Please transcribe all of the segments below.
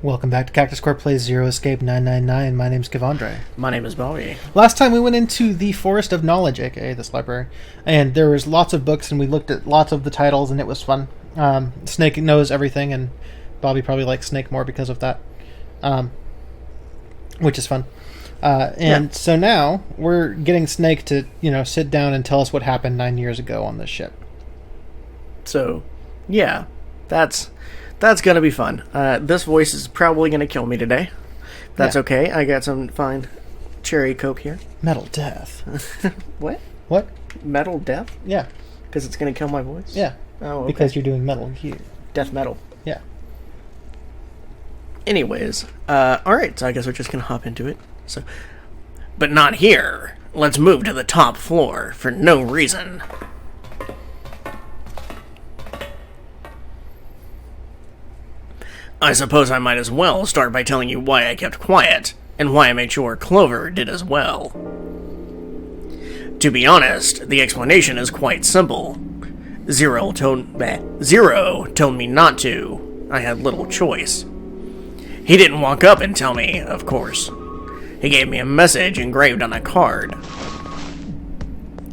Welcome back to Cactus Corp Plays EZScape 999. My name's Kevandre. My name is Bobby. Last time we went into the Forest of Knowledge, aka this library, and there was lots of books, and we looked at lots of the titles, and it was fun. Snake knows everything, and Bobby probably likes Snake more because of that, which is fun. So now we're getting Snake to, sit down and tell us what happened 9 years ago on this ship. So, yeah, that's going to be fun. This voice is probably going to kill me today. That's okay. I got some fine cherry Coke here. Metal death. What? What? Metal death? Yeah. Because it's going to kill my voice? Yeah. Oh, okay. Because you're doing Metal Gear. Death metal. Yeah. Anyways, alright, so I guess we're just going to hop into it. But not here. Let's move to the top floor for no reason. I suppose I might as well start by telling you why I kept quiet, and why I made sure Clover did as well. To be honest, the explanation is quite simple. Zero told me not to. I had little choice. He didn't walk up and tell me, of course. He gave me a message engraved on a card.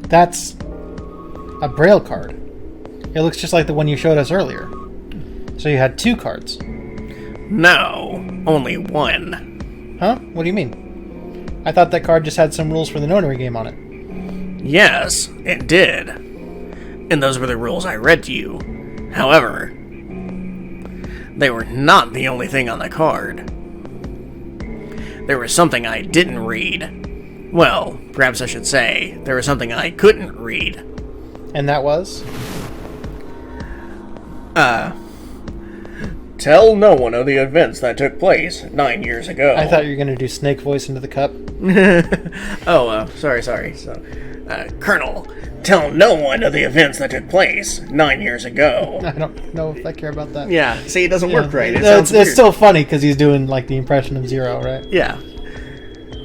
That's a Braille card. It looks just like the one you showed us earlier. So you had two cards. No, only one. Huh? What do you mean? I thought that card just had some rules for the notary game on it. Yes, it did. And those were the rules I read to you. However, they were not the only thing on the card. There was something I didn't read. Well, perhaps I should say, there was something I couldn't read. And that was? Tell no one of the events that took place 9 years ago. I thought you were going to do Snake voice into the cup. Sorry. So, Colonel, tell no one of the events that took place 9 years ago. I don't know if I care about that. Yeah, see, it doesn't work right. It's still funny because he's doing like the impression of Zero, right? Yeah.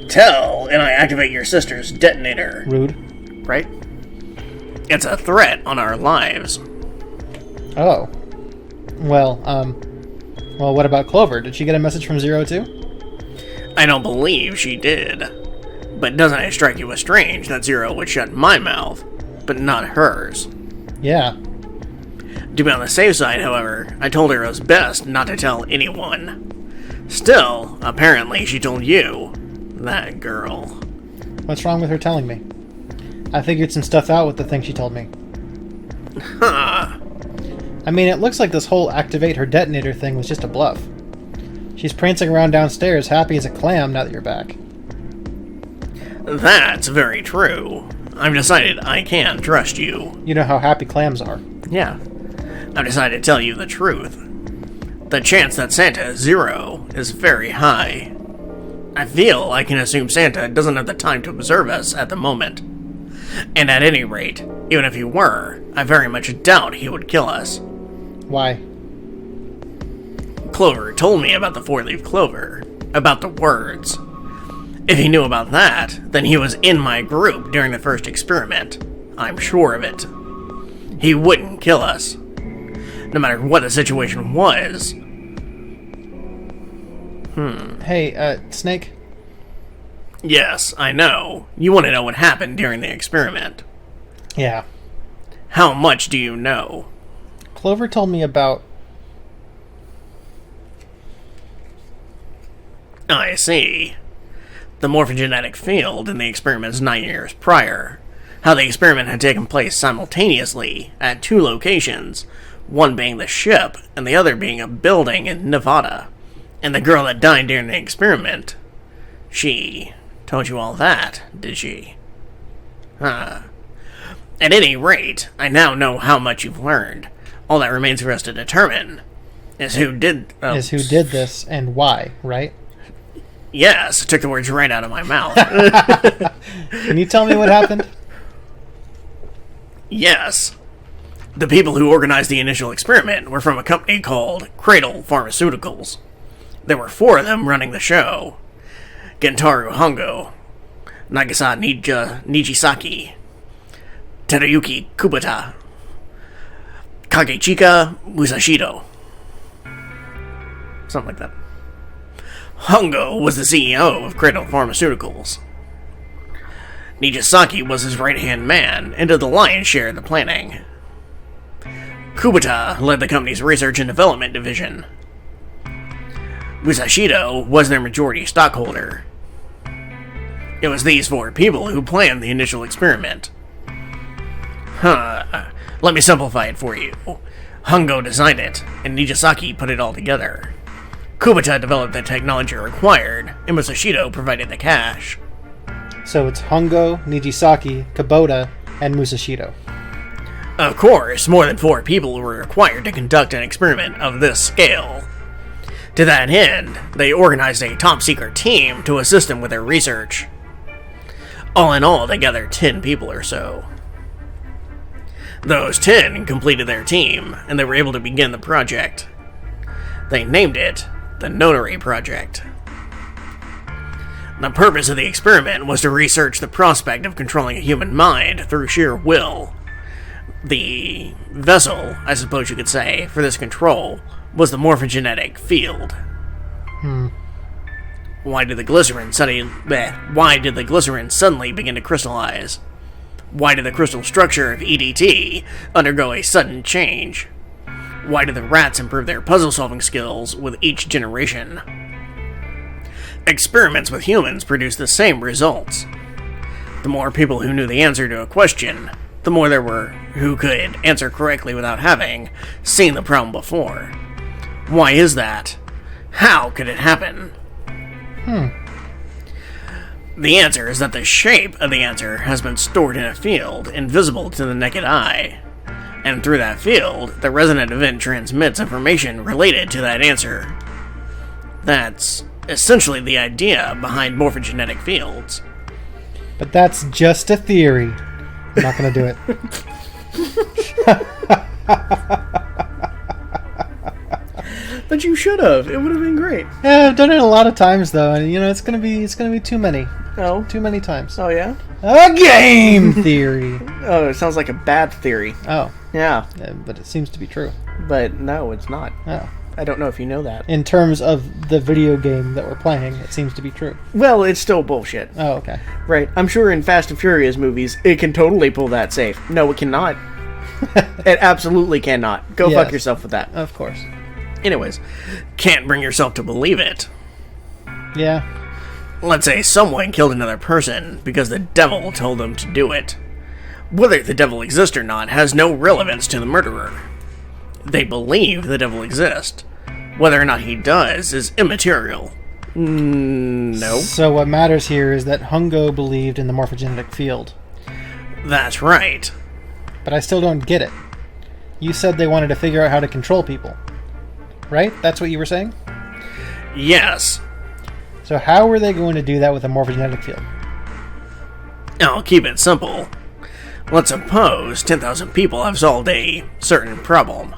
Tell, and I activate your sister's detonator. Rude. Right? It's a threat on our lives. Oh. Well, what about Clover? Did she get a message from Zero too? I don't believe she did. But doesn't it strike you as strange that Zero would shut my mouth, but not hers? Yeah. To be on the safe side, however, I told her it was best not to tell anyone. Still, apparently she told you. That girl. What's wrong with her telling me? I figured some stuff out with the thing she told me. Huh. I mean, it looks like this whole activate her detonator thing was just a bluff. She's prancing around downstairs happy as a clam now that you're back. That's very true. I've decided I can trust you. You know how happy clams are. Yeah. I've decided to tell you the truth. The chance that Santa is Zero is very high. I feel I can assume Santa doesn't have the time to observe us at the moment. And at any rate, even if he were, I very much doubt he would kill us. Why? Clover told me about the four-leaf clover, about the words. If he knew about that, then he was in my group during the first experiment. I'm sure of it. He wouldn't kill us, no matter what the situation was. Hey, Snake? Yes, I know. You want to know what happened during the experiment. Yeah. How much do you know? Clover told me about... I see. The morphogenetic field in the experiments 9 years prior. How the experiment had taken place simultaneously at two locations, one being the ship and the other being a building in Nevada. And the girl that died during the experiment. She told you all that, did she? At any rate, I now know how much you've learned. All that remains for us to determine is who did this and why, right? Yes, took the words right out of my mouth. Can you tell me what happened? Yes. The people who organized the initial experiment were from a company called Cradle Pharmaceuticals. There were 4 of them running the show. Gentaro Hongo, Nagisa Nijisaki, Teruyuki Kubota, Kagechika Musashido. Something like that. Hongo was the CEO of Cradle Pharmaceuticals. Nijisaki was his right-hand man and did the lion's share of the planning. Kubota led the company's research and development division. Musashido was their majority stockholder. It was these 4 people who planned the initial experiment. Let me simplify it for you. Hongo designed it, and Nijisaki put it all together. Kubota developed the technology required, and Musashido provided the cash. So it's Hongo, Nijisaki, Kubota, and Musashido. Of course, more than 4 people were required to conduct an experiment of this scale. To that end, they organized a top-secret team to assist them with their research. All in all, they gathered 10 people or so. Those 10 completed their team, and they were able to begin the project. They named it the Notary Project. The purpose of the experiment was to research the prospect of controlling a human mind through sheer will. The vessel, I suppose you could say, for this control was the morphogenetic field. Why did the glycerin suddenly begin to crystallize? Why did the crystal structure of EDT undergo a sudden change? Why did the rats improve their puzzle-solving skills with each generation? Experiments with humans produced the same results. The more people who knew the answer to a question, the more there were who could answer correctly without having seen the problem before. Why is that? How could it happen? The answer is that the shape of the answer has been stored in a field invisible to the naked eye. And through that field, the resonant event transmits information related to that answer. That's essentially the idea behind morphogenetic fields. But that's just a theory. I'm not going to do it. But you should have. It would have been great. Yeah, I've done it a lot of times though, and it's gonna be too many. Oh. Too many times. Oh, yeah? A game theory. Oh, it sounds like a bad theory. Oh. Yeah. But it seems to be true. But no, it's not. Oh. I don't know if you know that. In terms of the video game that we're playing, it seems to be true. Well, it's still bullshit. Oh, okay. Right. I'm sure in Fast and Furious movies, it can totally pull that safe. No, it cannot. It absolutely cannot. Go fuck yourself with that. Of course. Anyways, can't bring yourself to believe it. Yeah. Let's say someone killed another person because the devil told them to do it. Whether the devil exists or not has no relevance to the murderer. They believe the devil exists. Whether or not he does is immaterial. No. So what matters here is that Hongo believed in the morphogenetic field. That's right. But I still don't get it. You said they wanted to figure out how to control people. Right? That's what you were saying? Yes. So how were they going to do that with a morphogenetic field? I'll keep it simple. Let's suppose 10,000 people have solved a certain problem.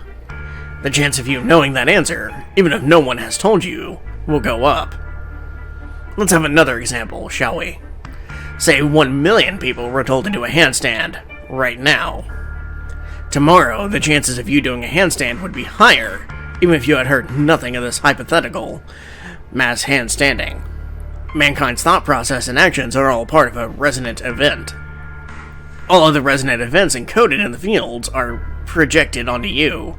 The chance of you knowing that answer, even if no one has told you, will go up. Let's have another example, shall we? Say 1 million people were told to do a handstand right now. Tomorrow, the chances of you doing a handstand would be higher, even if you had heard nothing of this hypothetical mass handstanding. Mankind's thought process and actions are all part of a resonant event. All of the resonant events encoded in the fields are projected onto you.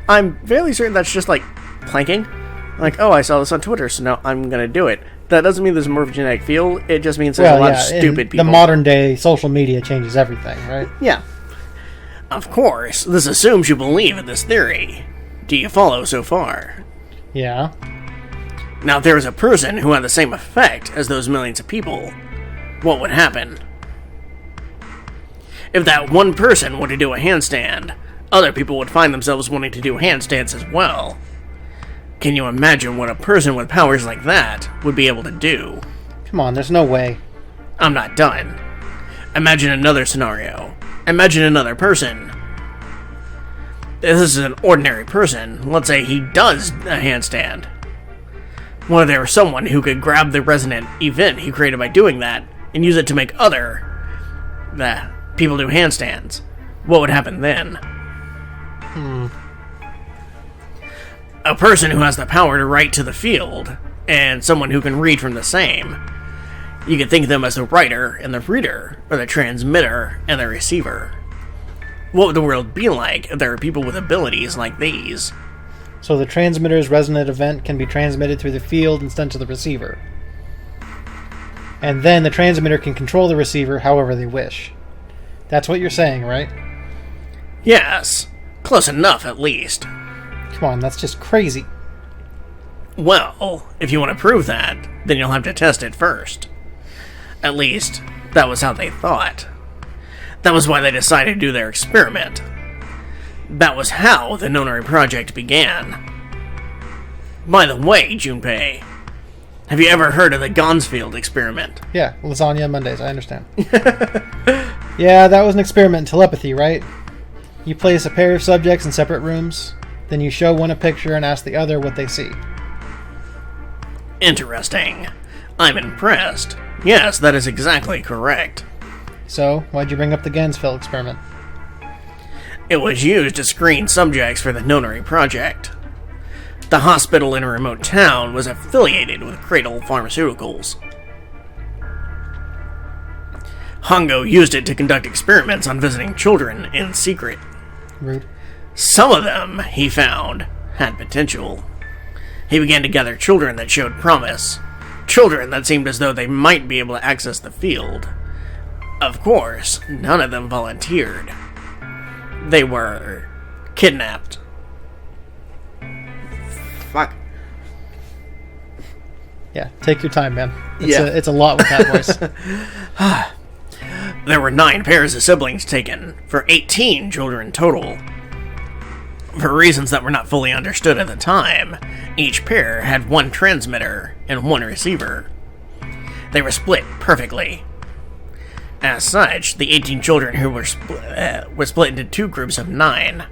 I'm fairly certain that's just like planking. Like, oh, I saw this on Twitter, so now I'm going to do it. That doesn't mean there's a morphogenetic field. It just means there's a lot of stupid people. The modern day social media changes everything, right? Yeah. Of course, this assumes you believe in this theory. Do you follow so far? Yeah. Now, if there was a person who had the same effect as those millions of people, what would happen? If that one person were to do a handstand, other people would find themselves wanting to do handstands as well. Can you imagine what a person with powers like that would be able to do? Come on, there's no way. I'm not done. Imagine another scenario. Imagine another person. This is an ordinary person. Let's say he does a handstand. What if there was someone who could grab the resonant event he created by doing that and use it to make other people do handstands? What would happen then? A person who has the power to write to the field, and someone who can read from the same. You could think of them as the writer and the reader, or the transmitter and the receiver. What would the world be like if there were people with abilities like these? So the transmitter's resonant event can be transmitted through the field and sent to the receiver. And then the transmitter can control the receiver however they wish. That's what you're saying, right? Yes. Close enough, at least. Come on, that's just crazy. Well, if you want to prove that, then you'll have to test it first. At least, that was how they thought. That was why they decided to do their experiment. That was how the Nonary Project began. By the way, Junpei, have you ever heard of the Gonsfield experiment? Yeah, lasagna on Mondays, I understand. Yeah, that was an experiment in telepathy, right? You place a pair of subjects in separate rooms, then you show one a picture and ask the other what they see. Interesting. I'm impressed. Yes, that is exactly correct. So, why'd you bring up the Gansfeld experiment? It was used to screen subjects for the Nonary Project. The hospital in a remote town was affiliated with Cradle Pharmaceuticals. Hongo used it to conduct experiments on visiting children in secret. Rude. Some of them, he found, had potential. He began to gather children that showed promise. Children that seemed as though they might be able to access the field. Of course, none of them volunteered. They were kidnapped. Fuck. Yeah, take your time, man. Yeah. It's a lot with that voice. There were 9 pairs of siblings taken, for 18 children total. For reasons that were not fully understood at the time, each pair had 1 transmitter and 1 receiver. They were split perfectly. As such, the 18 children who were split into 2 groups of 9.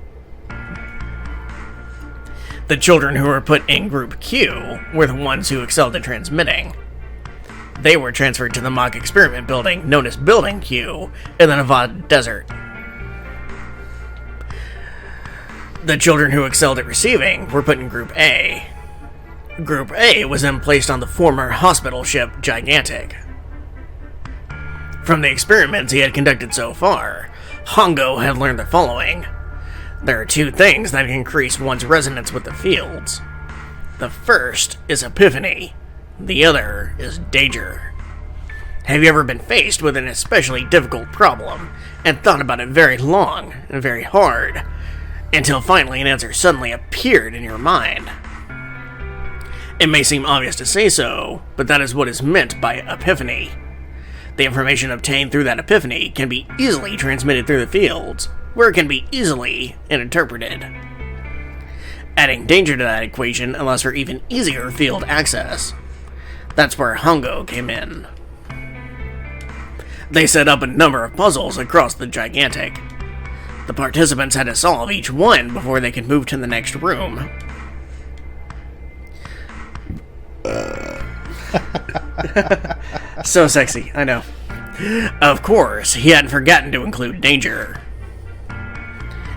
The children who were put in Group Q were the ones who excelled at transmitting. They were transferred to the mock experiment building known as Building Q in the Nevada desert. The children who excelled at receiving were put in Group A. Group A was then placed on the former hospital ship Gigantic. From the experiments he had conducted so far, Hongo had learned the following. There are 2 things that increase one's resonance with the fields. The first is epiphany. The other is danger. Have you ever been faced with an especially difficult problem and thought about it very long and very hard, until finally an answer suddenly appeared in your mind? It may seem obvious to say so, but that is what is meant by epiphany. The information obtained through that epiphany can be easily transmitted through the fields, where it can be easily interpreted. Adding danger to that equation allows for even easier field access. That's where Hongo came in. They set up a number of puzzles across the Gigantic. The participants had to solve each one before they could move to the next room. So sexy, I know. Of course, he hadn't forgotten to include danger.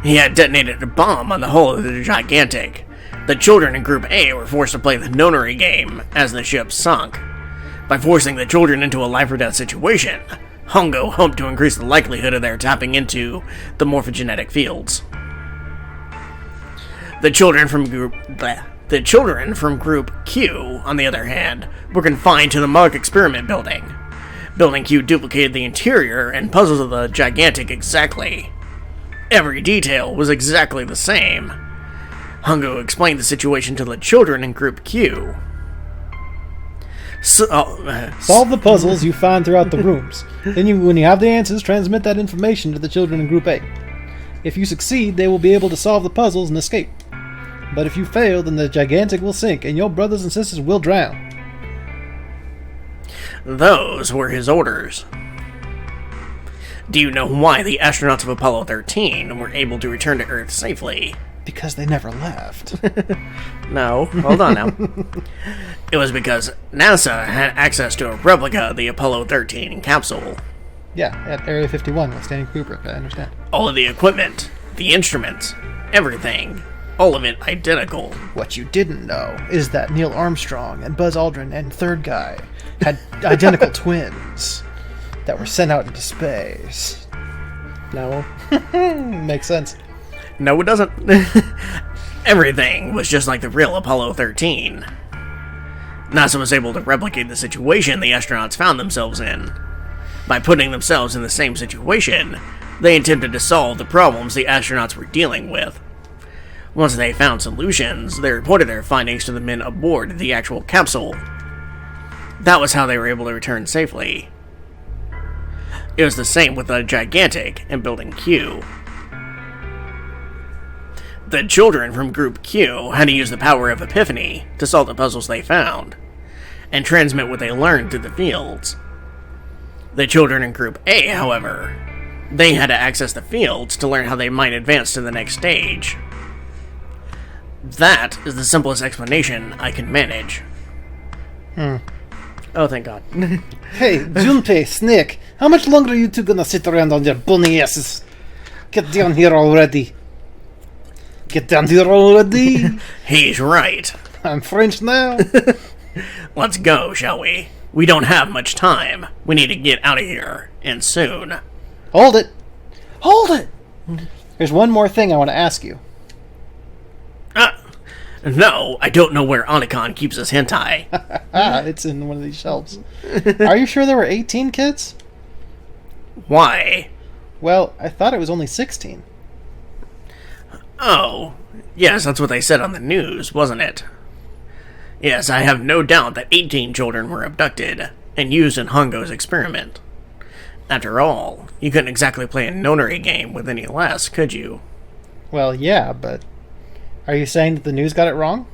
He had detonated a bomb on the hull of the Gigantic. The children in Group A were forced to play the Nonary game as the ship sunk. By forcing the children into a life-or-death situation, Hongo hoped to increase the likelihood of their tapping into the morphogenetic fields. The children from Group Q, on the other hand, were confined to the mock experiment building. Building Q duplicated the interior and puzzles of the Gigantic exactly. Every detail was exactly the same. Hongo explained the situation to the children in Group Q. Solve the puzzles you find throughout the rooms. Then when you have the answers, transmit that information to the children in Group A. If you succeed, they will be able to solve the puzzles and escape. But if you fail, then the Gigantic will sink, and your brothers and sisters will drown. Those were his orders. Do you know why the astronauts of Apollo 13 were able to return to Earth safely? Because they never left. No, hold on now. It was because NASA had access to a replica of the Apollo 13 capsule. Yeah, at Area 51 with Stanley Kubrick, I understand. All of the equipment, the instruments, everything. All of it identical. What you didn't know is that Neil Armstrong and Buzz Aldrin and Third Guy had identical twins that were sent out into space. No. Makes sense. No, it doesn't. Everything was just like the real Apollo 13. NASA was able to replicate the situation the astronauts found themselves in. By putting themselves in the same situation, they attempted to solve the problems the astronauts were dealing with. Once they found solutions, they reported their findings to the men aboard the actual capsule. That was how they were able to return safely. It was the same with the Gigantic and Building Q. The children from Group Q had to use the power of Epiphany to solve the puzzles they found, and transmit what they learned to the fields. The children in Group A, however, they had to access the fields to learn how they might advance to the next stage. That is the simplest explanation I can manage. Oh, thank God. Hey, Junpei, Snake, how much longer are you two gonna sit around on your bunny asses? Get down here already. Get down here already. He's right. I'm French now. Let's go, shall we? We don't have much time. We need to get out of here, and soon. Hold it. Hold it. There's one more thing I want to ask you. No, I don't know where Onicon keeps his hentai. It's in one of these shelves. Are you sure there were 18 kids? Why? Well, I thought it was only 16. Oh, yes, that's what they said on the news, wasn't it? Yes, I have no doubt that 18 children were abducted and used in Hongo's experiment. After all, you couldn't exactly play a nonary game with any less, could you? Well, yeah, but are you saying that the news got it wrong?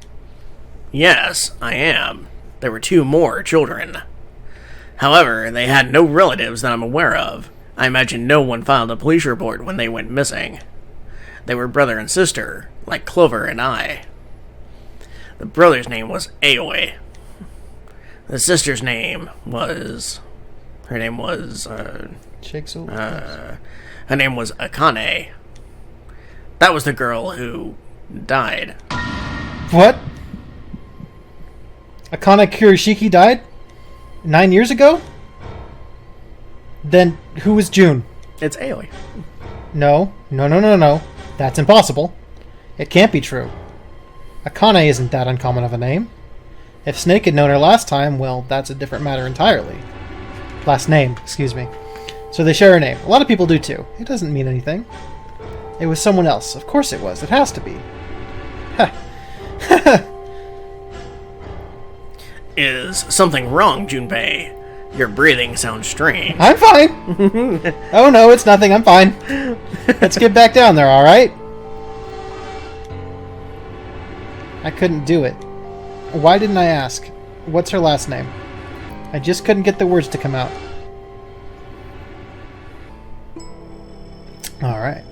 Yes, I am. There were 2 more children. However, they had no relatives that I'm aware of. I imagine no one filed a police report when they went missing. They were brother and sister, like Clover and I. The brother's name was Aoi. The sister's name was... Her name was Akane. That was the girl who died. What? Akane Kurishiki died? 9 years ago? Then who was June? It's Aoi. No. That's impossible. It can't be true. Akane isn't that uncommon of a name. If Snake had known her last time, well, that's a different matter entirely. Last name, excuse me. So they share a name. A lot of people do too. It doesn't mean anything. It was someone else. Of course it was. It has to be. Is something wrong, Junpei? Your breathing sounds strange. I'm fine. Oh no, it's nothing. I'm fine. Let's get back down there, alright? I couldn't do it. Why didn't I ask? What's her last name? I just couldn't get the words to come out. Alright.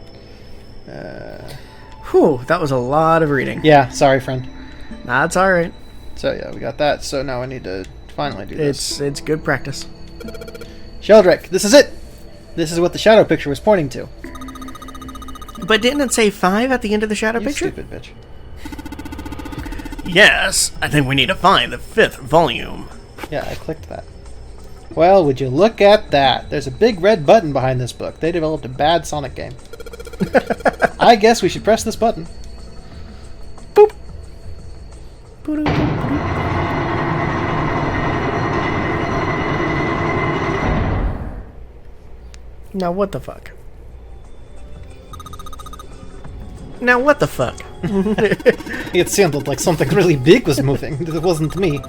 Whew, that was a lot of reading. Yeah, sorry, friend. That's alright. So yeah, we got that. So now I need to finally do this. It's good practice. Sheldrake, this is it! This is what the shadow picture was pointing to. But didn't it say 5 at the end of the shadow You picture? stupid bitch. Yes, I think we need to find the 5th volume. Yeah, I clicked that. Well, would you look at that? There's a big red button behind this book. They developed a bad Sonic game. I guess we should press this button. Boop! Now what the fuck? Now what the fuck? It sounded like something really big was moving. It wasn't me.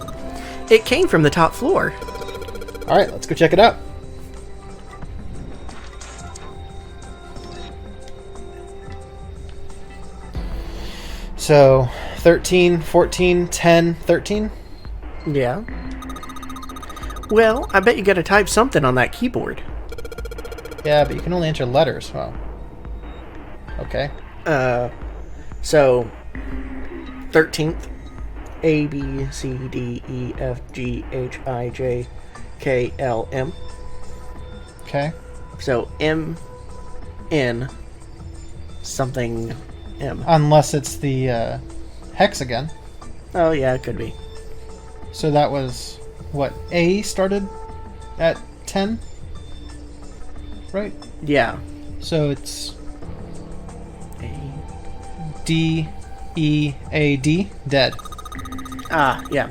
It came from the top floor. Alright, let's go check it out. So, 13, 14, 10, 13? Yeah. Well, I bet you gotta type something on that keyboard. Yeah, but you can only enter letters. Well, okay. So 13th, A, B, C, D, E, F, G, H, I, J, K, L, M. Okay. So M, N, something, M. Unless it's the hex again. Oh, yeah, it could be. So that was, what, A started at 10? Right? Yeah. So it's A. D, E, A, D, dead. Ah, yeah.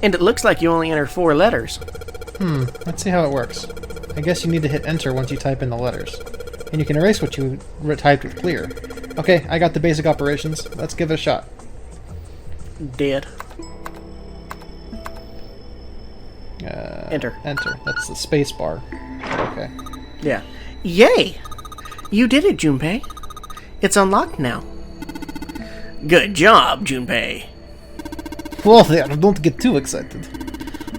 And it looks like you only entered 4 letters. Let's see how it works. I guess you need to hit enter once you type in the letters. And you can erase what you typed with clear. Okay, I got the basic operations. Let's give it a shot. Dead. Enter. Enter. That's the space bar. Okay. Yeah. Yay! You did it, Junpei. It's unlocked now. Good job, Junpei. Well there, don't get too excited.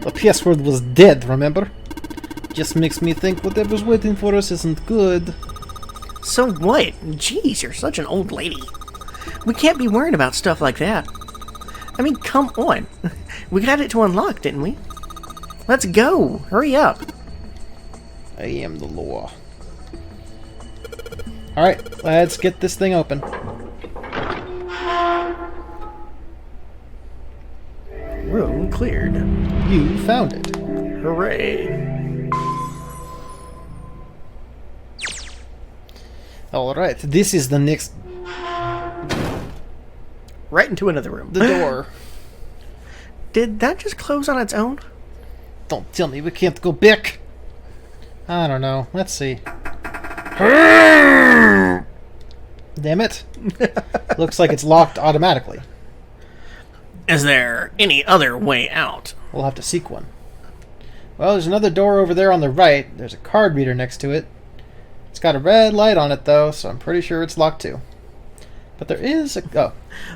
The password was dead, remember? Just makes me think whatever's waiting for us isn't good. So what? Jeez, you're such an old lady. We can't be worried about stuff like that. I mean, come on. We got it to unlock, didn't we? Let's go. Hurry up. I am the law. Alright, let's get this thing open. Room cleared. You found it. Hooray. Alright, this is the next... Right into another room. The door. Did that just close on its own? Don't tell me we can't go back. I don't know. Let's see. Damn it. Looks like it's locked automatically. Is there any other way out? We'll have to seek one. Well, there's another door over there on the right. There's a card reader next to it. It's got a red light on it, though, so I'm pretty sure it's locked too. But there is a... Oh.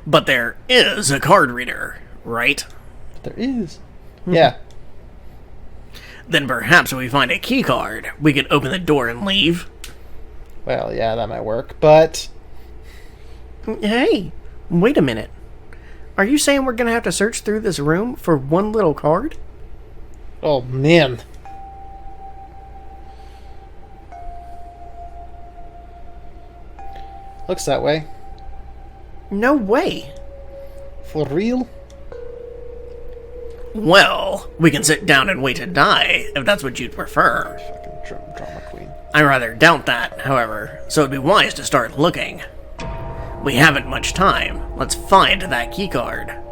But there is a card reader, right? But there is. Yeah. Then perhaps if we find a key card, we could open the door and leave. Well, yeah, that might work, but... Hey, wait a minute. Are you saying we're going to have to search through this room for one little card? Oh, man. Looks that way. No way. For real? Well, we can sit down and wait to die, if that's what you'd prefer. Fucking drama queen. I rather doubt that, however, so it'd be wise to start looking. We haven't much time. Let's find that keycard.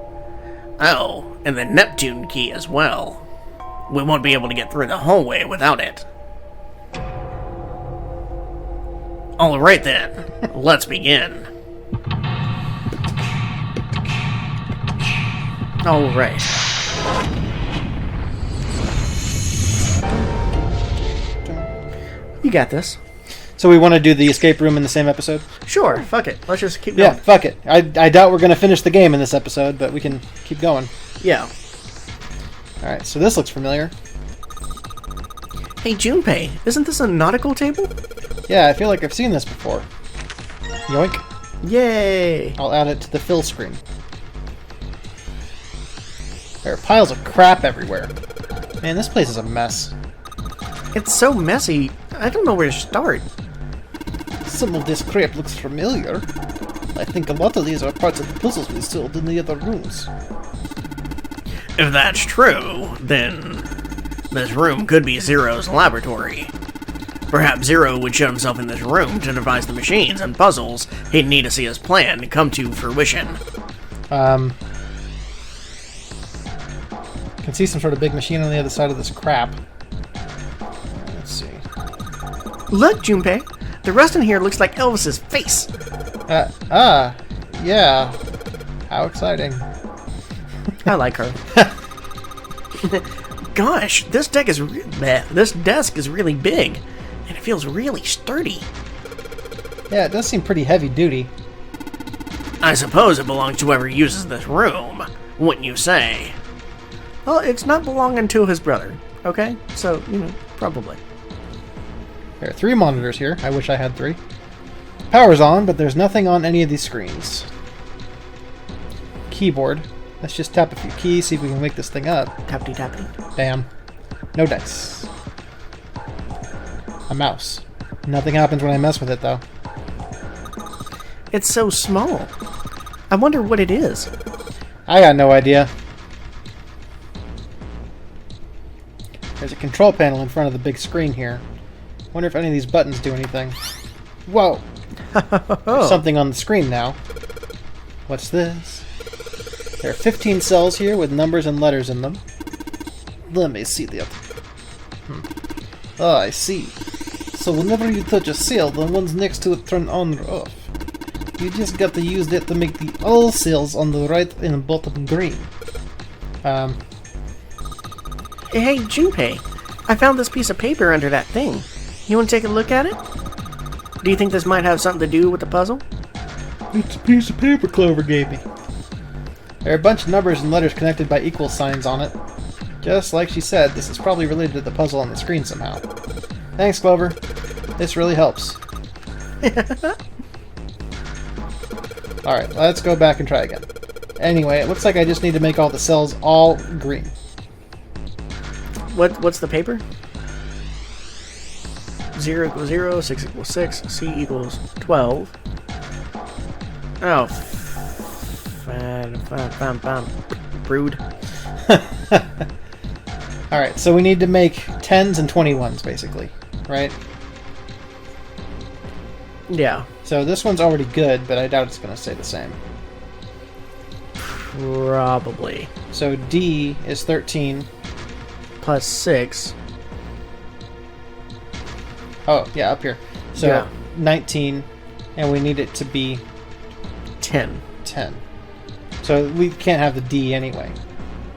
Oh, and the Neptune key as well. We won't be able to get through the hallway without it. Alright then, let's begin. Alright. You got this. So we want to do the escape room in the same episode? Sure, fuck it. Let's just keep going. Yeah, fuck it. I doubt we're going to finish the game in this episode, but we can keep going. Yeah. Alright, so this looks familiar. Hey, Junpei, isn't this a nautical table? Yeah, I feel like I've seen this before. Yoink. Yay! I'll add it to the fill screen. There are piles of crap everywhere. Man, this place is a mess. It's so messy, I don't know where to start. Some of this crap looks familiar. I think a lot of these are parts of the puzzles we solved in the other rooms. If that's true, then this room could be Zero's laboratory. Perhaps Zero would shut himself in this room to devise the machines and puzzles he'd need to see his plan come to fruition. Can see some sort of big machine on the other side of this crap. Let's see. Look, Junpei, the rust in here looks like Elvis's face. Yeah. How exciting. I like her. Gosh, this desk is really big, and it feels really sturdy. Yeah, it does seem pretty heavy duty. I suppose it belongs to whoever uses this room, wouldn't you say? Well, it's not belonging to his brother, okay? So, probably. There are 3 monitors here. I wish I had 3. Power's on, but there's nothing on any of these screens. Keyboard. Let's just tap a few keys, see if we can wake this thing up. Tappity tappity. Bam. No dice. A mouse. Nothing happens when I mess with it, though. It's so small. I wonder what it is. I got no idea. There's a control panel in front of the big screen here. Wonder if any of these buttons do anything. Whoa! There's something on the screen now. What's this? There are 15 cells here with numbers and letters in them. Let me see that. Oh, I see. So whenever you touch a cell, the ones next to it turn on or off. You just got to use that to make the all cells on the right and bottom green. Hey, Junpei, I found this piece of paper under that thing. You want to take a look at it? Do you think this might have something to do with the puzzle? It's a piece of paper Clover gave me. There are a bunch of numbers and letters connected by equal signs on it. Just like she said, this is probably related to the puzzle on the screen somehow. Thanks, Clover. This really helps. Alright, let's go back and try again. Anyway, it looks like I just need to make all the cells all green. What's the paper? 0 equals 0, 6 equals 6, C equals 12. Oh. Brood. Alright, so we need to make 10s and 21s, basically. Right? Yeah. So this one's already good, but I doubt it's going to stay the same. Probably. So D is 13. Plus 6. Oh, yeah, up here. So yeah. 19, and we need it to be 10. 10. So we can't have the D anyway.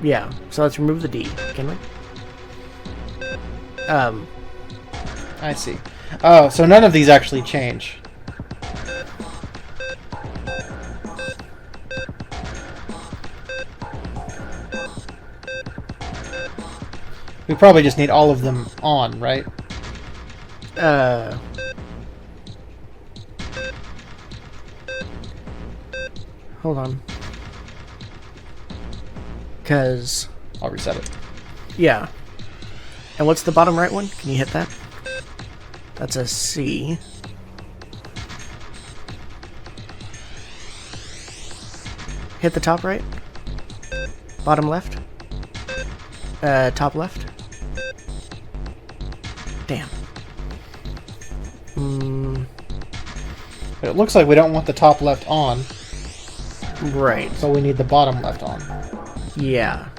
Yeah, so let's remove the D, can we? I see. Oh, so none of these actually change. We probably just need all of them on, right? Hold on. Because... I'll reset it. Yeah. And what's the bottom right one? Can you hit that? That's a C. Hit the top right. Bottom left. Top left. Damn. But it looks like we don't want the top left on. Right. So we need the bottom left on. Yeah.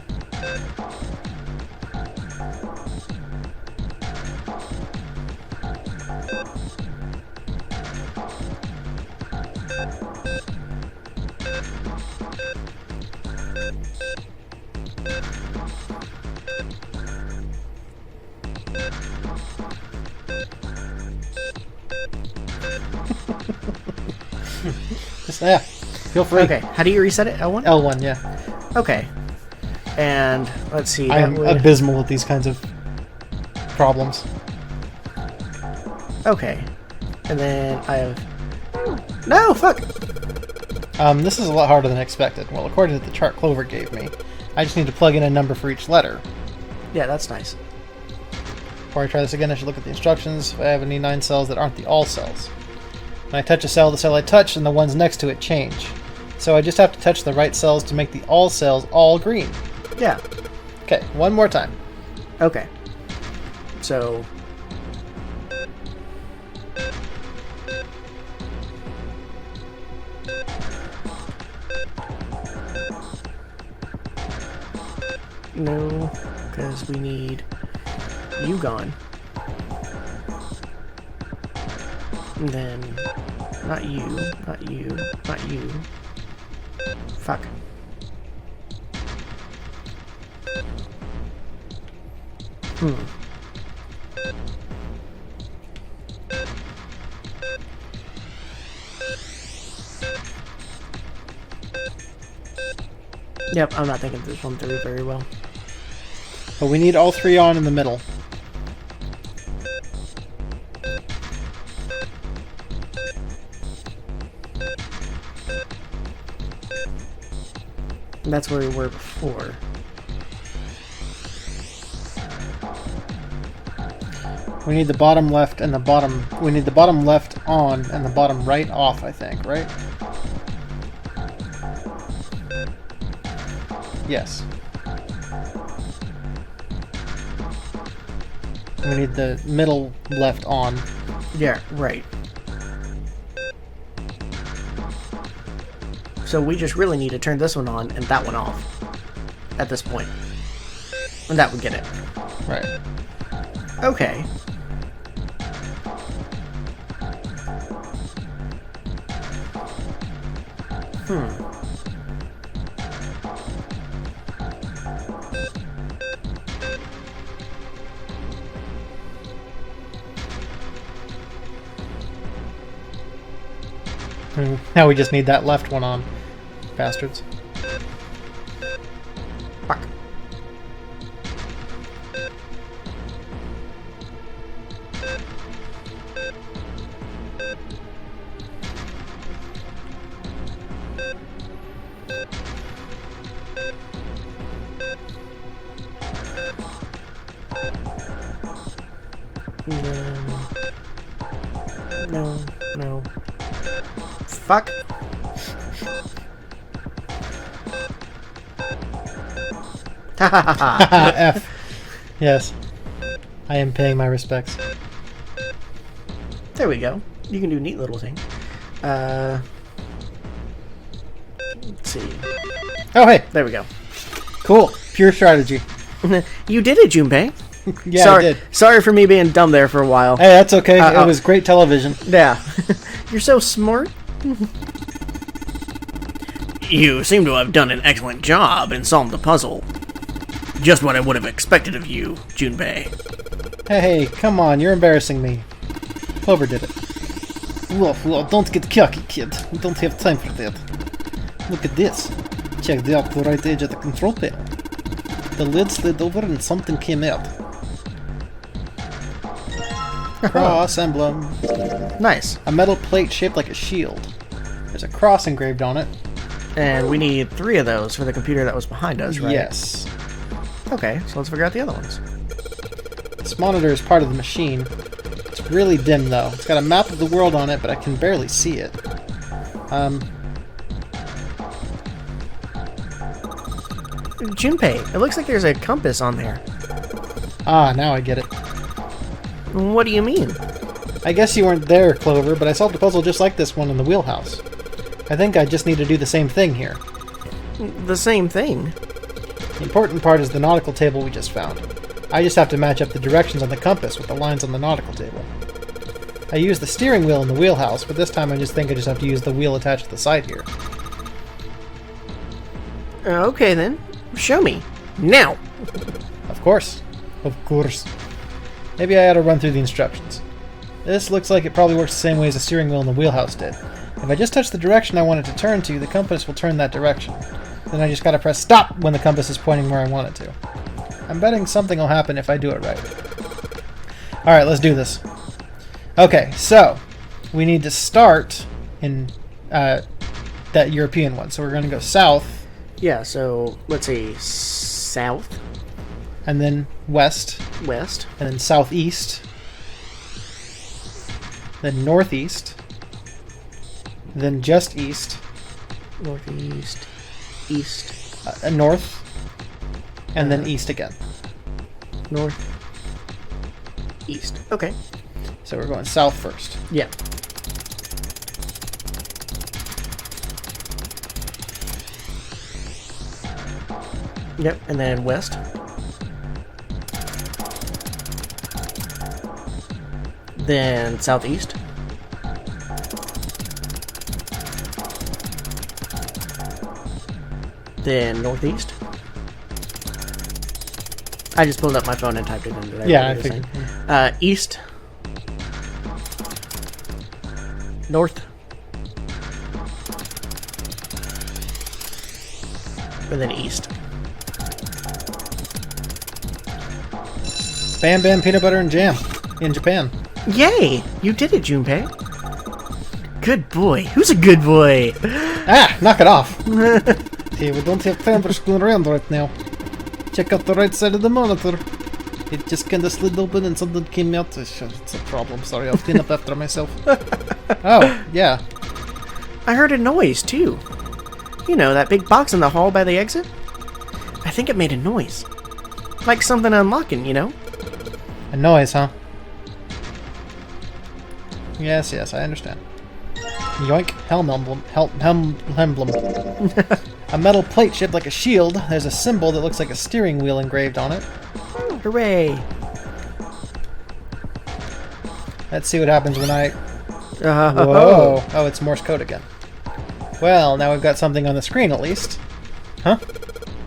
Yeah, feel free. Okay, how do you reset it? L1? L1, yeah. Okay. And, let's see. I am abysmal at these kinds of problems. Okay. And then I have... No, fuck! This is a lot harder than expected. Well, according to the chart Clover gave me, I just need to plug in a number for each letter. Yeah, that's nice. Before I try this again, I should look at the instructions. I have any 9 cells that aren't the all cells. When I touch a cell, the cell I touch and the ones next to it change. So I just have to touch the right cells to make the all cells all green. Yeah. Okay, one more time. Okay. So... No, because we need you gone. And then, not you, not you, not you. Fuck. Yep, I'm not thinking this one through very well. But we need all 3 on in the middle. And that's where we were before. We need the bottom left and the bottom... We need the bottom left on and the bottom right off, I think, right? Yes. We need the middle left on. Yeah, right. So we just really need to turn this one on and that one off at this point. And that would get it. Right. Okay. Now we just need that left one on. Bastards. Fuck. No. Fuck. F. Yes. I am paying my respects. There we go. You can do neat little thing. Let's see. Oh, hey. There we go. Cool. Pure strategy. You did it, Junpei. Yeah, sorry, I did. Sorry for me being dumb there for a while. Hey, that's okay. It was great television. Yeah. You're so smart. You seem to have done an excellent job in solving the puzzle. Just what I would have expected of you, Junpei. Hey, come on. You're embarrassing me. Clover did it. Whoa, don't get cocky, kid. We don't have time for that. Look at this. Check the upper right edge of the control panel. The lid slid over and something came out. Cross emblem. Nice. A metal plate shaped like a shield. There's a cross engraved on it. And we need 3 of those for the computer that was behind us, right? Yes. Okay, so let's figure out the other ones. This monitor is part of the machine. It's really dim, though. It's got a map of the world on it, but I can barely see it. Junpei, it looks like there's a compass on there. Ah, now I get it. What do you mean? I guess you weren't there, Clover, but I solved a puzzle just like this one in the wheelhouse. I think I just need to do the same thing here. The same thing? The important part is the nautical table we just found. I just have to match up the directions on the compass with the lines on the nautical table. I used the steering wheel in the wheelhouse, but this time I just think I just have to use the wheel attached to the side here. Okay then. Show me. Now! Of course. Of course. Maybe I ought to run through the instructions. This looks like it probably works the same way as the steering wheel in the wheelhouse did. If I just touch the direction I want it to turn to, the compass will turn that direction. Then I just gotta press stop when the compass is pointing where I want it to. I'm betting something will happen if I do it right. Alright, let's do this. Okay, so we need to start in that European one. So we're gonna go south. Yeah, so let's see. South. And then west. West. And then southeast. Then northeast. Then just east. Northeast. East. North. And then east again. North. East. Okay. So we're going south first. Yeah. Yep, and then west. Then southeast. Then northeast. I just pulled up my phone and typed it in. Yeah, I figured. East. North. And then east. Bam Bam Peanut Butter and Jam in Japan. Yay! You did it, Junpei. Good boy. Who's a good boy? Ah! Knock it off! Hey, we don't have time for screwing around right now. Check out the right side of the monitor. It just kinda slid open and something came out. It's a problem. Sorry, I'll clean up after myself. Oh, yeah. I heard a noise, too. You know, that big box in the hall by the exit? I think it made a noise. Like something unlocking, you know? A noise, huh? Yes, I understand. Yoink. Helm emblem. Emblem. A metal plate shaped like a shield. There's a symbol that looks like a steering wheel engraved on it. Hooray! Let's see what happens when I... Whoa! Oh, it's Morse code again. Well, now we've got something on the screen at least. Huh?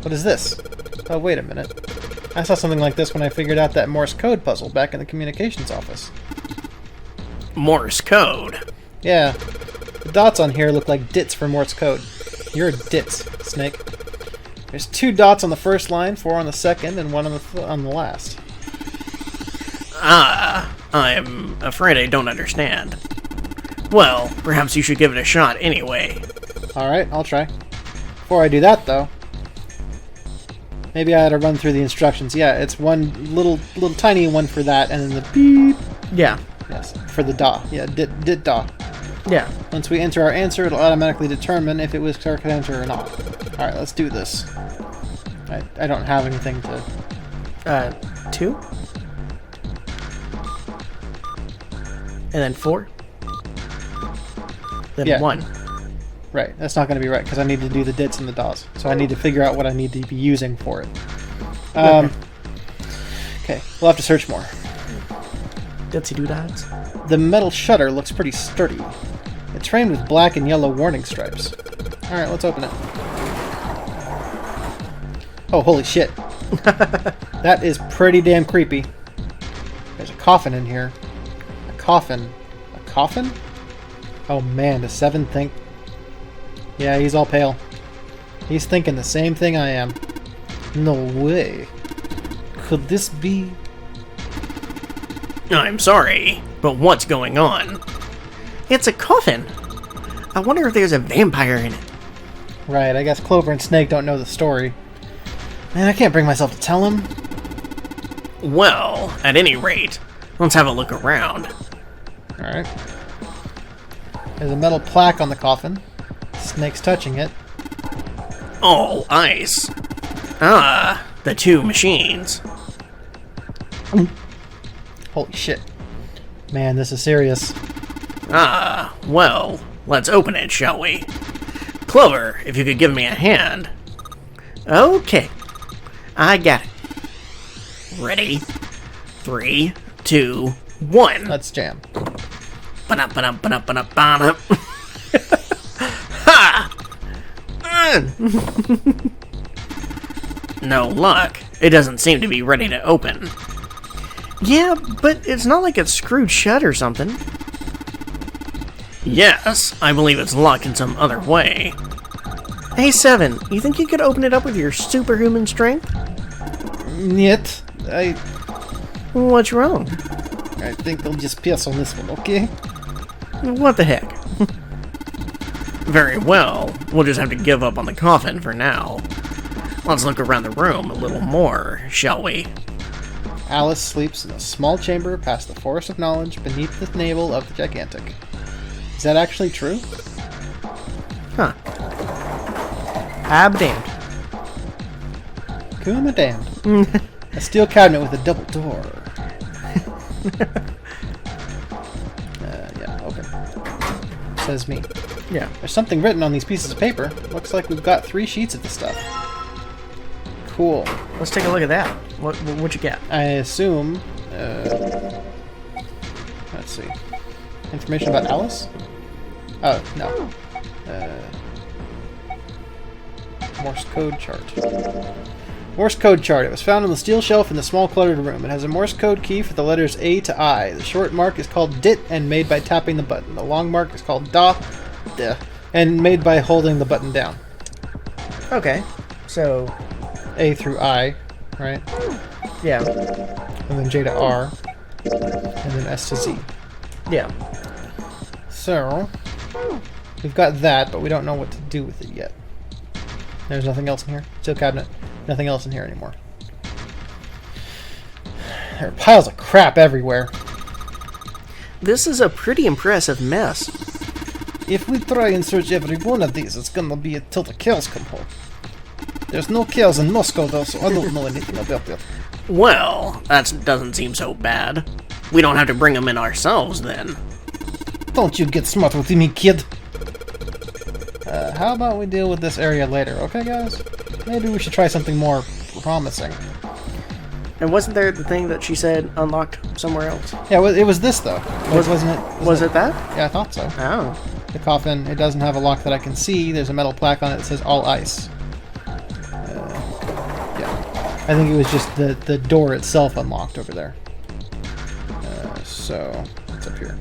What is this? Oh, wait a minute. I saw something like this when I figured out that Morse code puzzle back in the communications office. Morse code? Yeah. The dots on here look like dits for Morse code. You're a ditz, Snake. There's 2 dots on the first line, 4 on the second, and 1 on the last. I'm afraid I don't understand. Well, perhaps you should give it a shot anyway. Alright, I'll try. Before I do that, though, maybe I ought to run through the instructions. Yeah, it's one little tiny one for that, and then the beep. Yeah. Yes, for the da. Yeah, dit da. Yeah. Once we enter our answer, it'll automatically determine if it was correct answer or not. Alright, let's do this. I don't have anything to... 2? And then 4? Then Yeah. 1. Right, that's not going to be right, because I need to do the dits and the das. So I need to figure out what I need to be using for it. Okay, we'll have to search more. Ditsy doodads. The metal shutter looks pretty sturdy. It's framed with black and yellow warning stripes. Alright, let's open it. Oh, holy shit. That is pretty damn creepy. There's a coffin in here. A coffin? A coffin? Oh man, does Seven think... Yeah, he's all pale. He's thinking the same thing I am. No way. Could this be... I'm sorry, but what's going on? It's a coffin. I wonder if there's a vampire in it. Right, I guess Clover and Snake don't know the story. Man, I can't bring myself to tell him. Well, at any rate, let's have a look around. Alright. There's a metal plaque on the coffin. Snake's touching it. All ice. Ah, the 2 machines. Holy shit. Man, this is serious. Ah, well, let's open it, shall we? Clover, if you could give me a hand. Okay, I got it. Ready? 3, 2, 1. Let's jam. Ba-da-ba-da-ba-da-ba-da-ba-da. Ha! No luck. It doesn't seem to be ready to open. Yeah, but it's not like it's screwed shut or something. Yes, I believe it's locked in some other way. Hey, Seven, you think you could open it up with your superhuman strength? Niet. What's wrong? I think they'll just piss on this one, okay? What the heck? Very well, we'll just have to give up on the coffin for now. Let's look around the room a little more, shall we? Alice sleeps in a small chamber past the forest of knowledge beneath the navel of the gigantic. Is that actually true? Huh. Damned. Kuma damned. A steel cabinet with a double door. Yeah, open. Says me. Yeah. There's something written on these pieces of paper. Looks like we've got 3 sheets of the stuff. Cool. Let's take a look at that. What you got? I assume... let's see. Information about Alice? Oh, no. Morse code chart. Morse code chart. It was found on the steel shelf in the small cluttered room. It has a Morse code key for the letters A to I. The short mark is called DIT and made by tapping the button. The long mark is called DA and made by holding the button down. Okay. So... A through I, right? Yeah. And then J to R. And then S to Z. Yeah. So, we've got that, but we don't know what to do with it yet. There's nothing else in here. Steel cabinet. Nothing else in here anymore. There are piles of crap everywhere. This is a pretty impressive mess. If we try and search every one of these, it's gonna be until the cows come home. There's no chaos in Moscow, though, so I don't know anything about it. Well, that doesn't seem so bad. We don't have to bring them in ourselves, then. Don't you get smart with me, kid. How about we deal with this area later, okay, guys? Maybe we should try something more promising. And wasn't there the thing that she said unlocked somewhere else? Yeah, it was this, though. Wasn't it? Was it that? Yeah, I thought so. Oh. The coffin, it doesn't have a lock that I can see. There's a metal plaque on it that says all ice. Yeah. I think it was just the door itself unlocked over there. So, what's up here?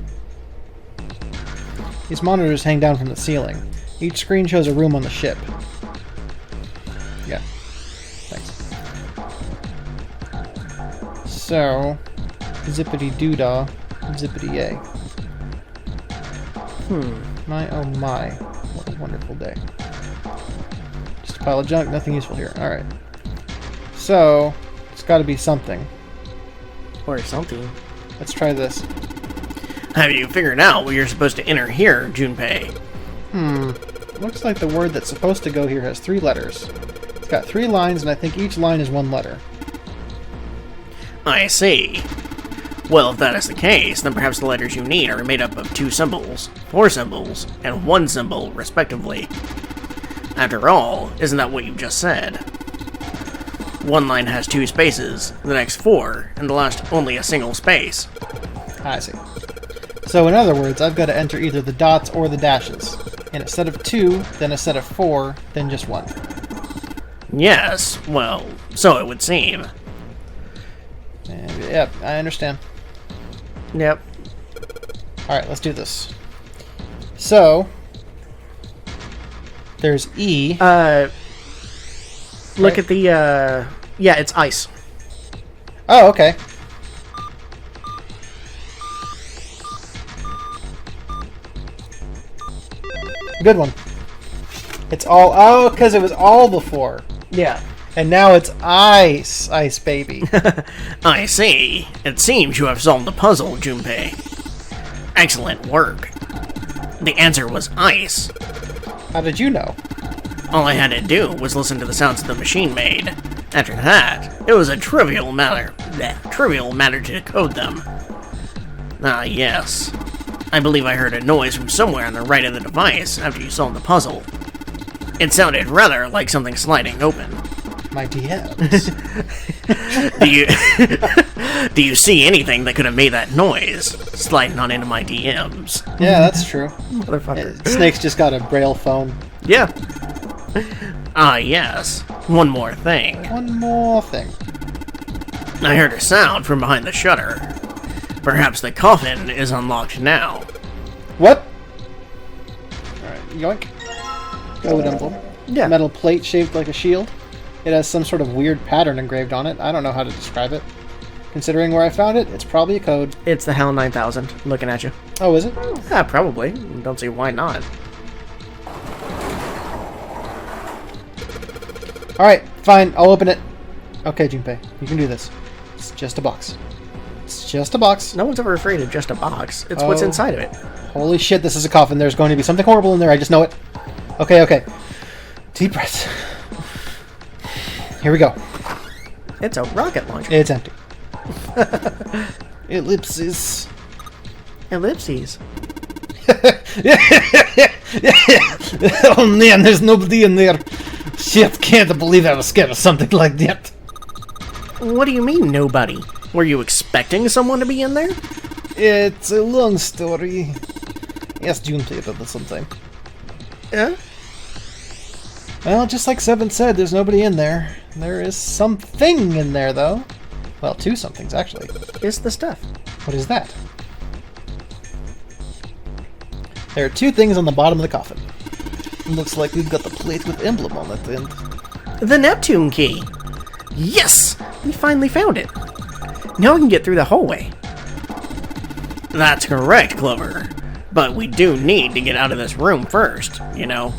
These monitors hang down from the ceiling. Each screen shows a room on the ship. Yeah. Thanks. So, zippity-doo-dah, zippity-yay. My oh my. What a wonderful day. Just a pile of junk, nothing useful here. Alright. So, it's gotta be something. Or something. Let's try this. Have you figured out what you're supposed to enter here, Junpei? Looks like the word that's supposed to go here has 3 letters. It's got 3 lines, and I think each line is 1 letter. I see. Well, if that is the case, then perhaps the letters you need are made up of 2 symbols, 4 symbols, and 1 symbol, respectively. After all, isn't that what you just said? One line has 2 spaces, the next 4, and the last only a single space. I see. So in other words, I've got to enter either the dots or the dashes. In a set of 2, then a set of 4, then just 1. Yes, well, so it would seem. Yep, I understand. Yep. Alright, let's do this. So, there's E. Look at the, yeah, it's ice. Oh, okay. Good one. It's all... Oh, because it was all before. Yeah. And now it's ice. Ice, baby. I see. It seems you have solved the puzzle, Junpei. Excellent work. The answer was ice. How did you know? All I had to do was listen to the sounds the machine made. After that, it was a trivial matter to decode them. Ah, yes. I believe I heard a noise from somewhere on the right of the device after you solved the puzzle. It sounded rather like something sliding open. My DMs. Do you see anything that could have made that noise? Sliding on into my DMs. Yeah, that's true. Motherfucker. Snake's just got a braille phone. Yeah. Ah, yes. One more thing. One more thing. I heard a sound from behind the shutter. Perhaps the coffin is unlocked now. What? Alright, yoink. Code emblem. Yeah. Metal plate shaped like a shield. It has some sort of weird pattern engraved on it. I don't know how to describe it. Considering where I found it, it's probably a code. It's the HAL 9000 looking at you. Oh, is it? Yeah, probably. Don't see why not. Alright, fine. I'll open it. Okay, Junpei. You can do this. It's just a box. It's just a box. No one's ever afraid of just a box. It's what's inside of it. Holy shit, this is a coffin. There's going to be something horrible in there. I just know it. Okay, okay. Deep breaths. Here we go. It's a rocket launcher. It's empty. Ellipses. Ellipses. Oh man, there's nobody in there. Shit, can't believe I was scared of something like that. What do you mean, nobody? Were you expecting someone to be in there? It's a long story. Ask Junpei about sometime. Yeah? Well, just like Seven said, there's nobody in there. There is something in there, though. Well, 2 somethings, actually. It's the stuff. What is that? There are 2 things on the bottom of the coffin. It looks like we've got the plate with emblem on it end. The Neptune key! Yes! We finally found it. Now we can get through the hallway. That's correct, Clover. But we do need to get out of this room first, you know.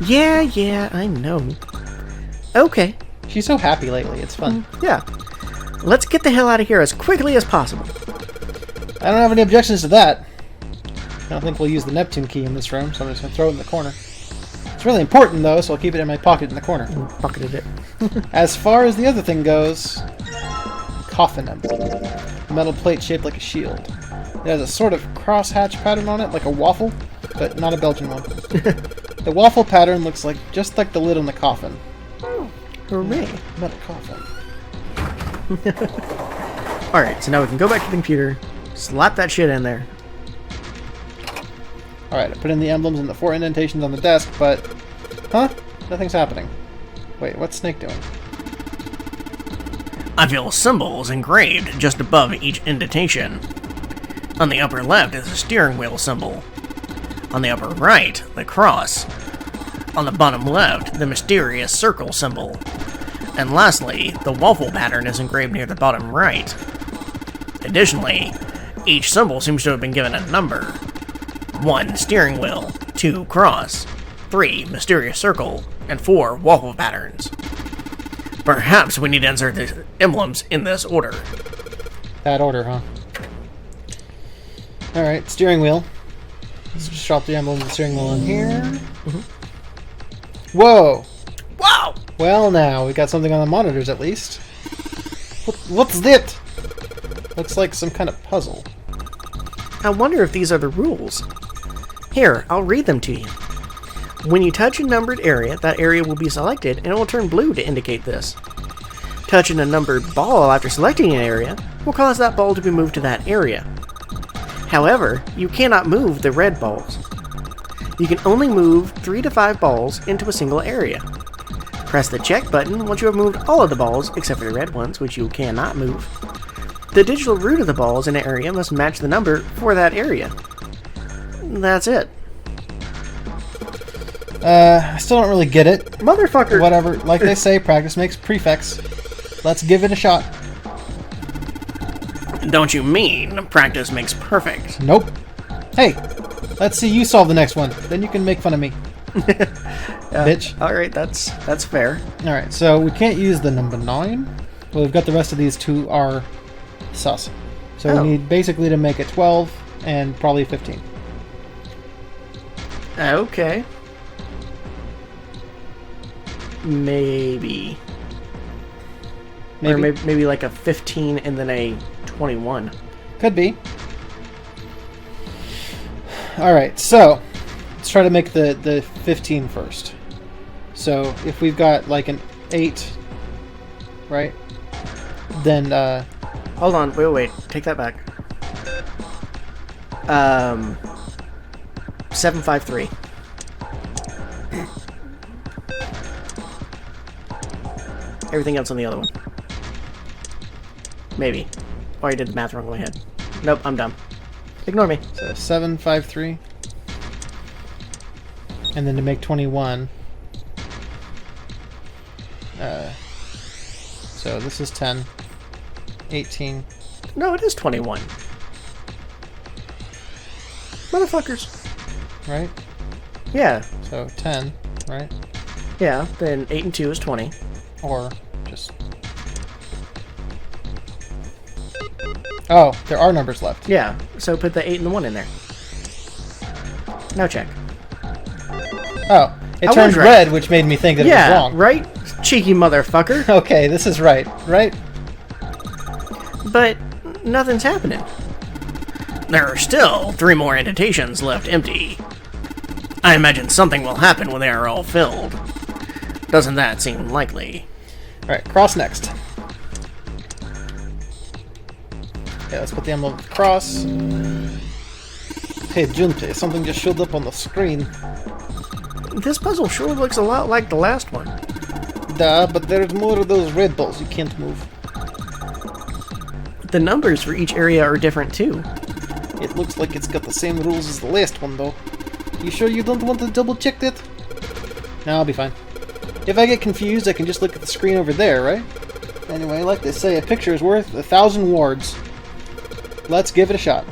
Yeah, I know. Okay. She's so happy lately, it's fun. Yeah. Let's get the hell out of here as quickly as possible. I don't have any objections to that. I don't think we'll use the Neptune key in this room, so I'm just going to throw it in the corner. It's really important, though, so I'll keep it in my pocket in the corner. Pocketed it. As far as the other thing goes, coffin emblem. A metal plate shaped like a shield. It has a sort of crosshatch pattern on it, like a waffle, but not a Belgian one. The waffle pattern looks like just like the lid on the coffin. Oh, hooray. Metal coffin. Alright, so now we can go back to the computer, slap that shit in there. Alright, I put in the emblems and the 4 indentations on the desk, but... Huh? Nothing's happening. Wait, what's Snake doing? I feel symbols engraved just above each indentation. On the upper left is a steering wheel symbol. On the upper right, the cross. On the bottom left, the mysterious circle symbol. And lastly, the waffle pattern is engraved near the bottom right. Additionally, each symbol seems to have been given a number. 1 steering wheel, 2 cross, 3 mysterious circle, and 4 waffle patterns. Perhaps we need to insert the emblems in this order. That order, huh? Alright, steering wheel. Let's just drop the emblem of the steering wheel in here. Whoa! Wow! Well, now, we got something on the monitors at least. What's that? Looks like some kind of puzzle. I wonder if these are the rules. Here, I'll read them to you. When you touch a numbered area, that area will be selected and it will turn blue to indicate this. Touching a numbered ball after selecting an area will cause that ball to be moved to that area. However, you cannot move the red balls. You can only move 3 to 5 balls into a single area. Press the check button once you have moved all of the balls, except for the red ones, which you cannot move. The digital root of the balls in an area must match the number for that area. That's it. I still don't really get it. Motherfucker! Whatever. Like they say, practice makes prefects. Let's give it a shot. Don't you mean practice makes perfect? Nope. Hey, let's see you solve the next one. Then you can make fun of me. Bitch. Alright, that's fair. Alright, so we can't use the number 9. Well, we've got the rest of these 2 are sus. So we need basically to make it 12 and probably 15. Okay. Maybe. Or maybe like a 15 and then a 21. Could be. Alright, so let's try to make the 15 first. So if we've got like an 8, right? Then, hold on, wait, take that back. 753. Everything else on the other one. Maybe. Or I did the math wrong in my head. Nope, I'm dumb. Ignore me. So 753. And then to make 21. So this is 10. 18. No, it is 21. Motherfuckers. Right? Yeah. So 10, right? Yeah, then 8 and 2 is 20. Or just... Oh, there are numbers left. Yeah, so put the 8 and the 1 in there. Now check. Oh, it turned red, which made me think that it was wrong. Yeah, right? Cheeky motherfucker. Okay, this is right, right? But nothing's happening. There are still 3 more indentations left empty. I imagine something will happen when they are all filled. Doesn't that seem likely? Alright, cross next. Okay, let's put the emblem of the cross. Hey, Junpei, something just showed up on the screen. This puzzle sure looks a lot like the last one. Duh, but there's more of those red balls you can't move. The numbers for each area are different too. It looks like it's got the same rules as the last one, though. You sure you don't want to double check that? No, I'll be fine. If I get confused, I can just look at the screen over there, right? Anyway, like they say, a picture is worth 1,000 words. Let's give it a shot.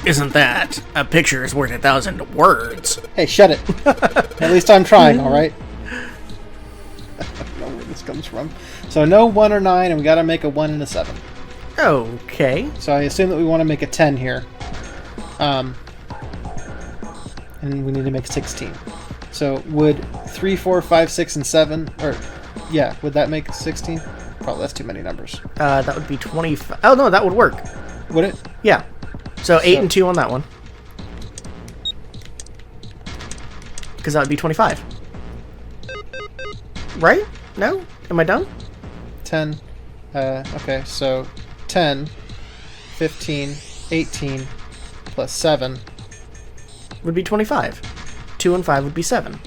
Isn't that a picture is worth 1,000 words? Hey, shut it. At least I'm trying, alright? I don't know where this comes from. So no 1 or 9, and we gotta make a 1 and a 7. Okay. So I assume that we want to make a 10 here. And we need to make 16. So would 3, 4, 5, 6, and 7, or yeah, would that make 16? Probably that's too many numbers. That would be 25. Oh no, that would work. Would it? Yeah. So 8 and 2 on that one. Because that would be 25. Right? No? Am I done? 10. Okay, so 10, 15, 18, plus 7. Would be 25. 2 and 5 would be 7.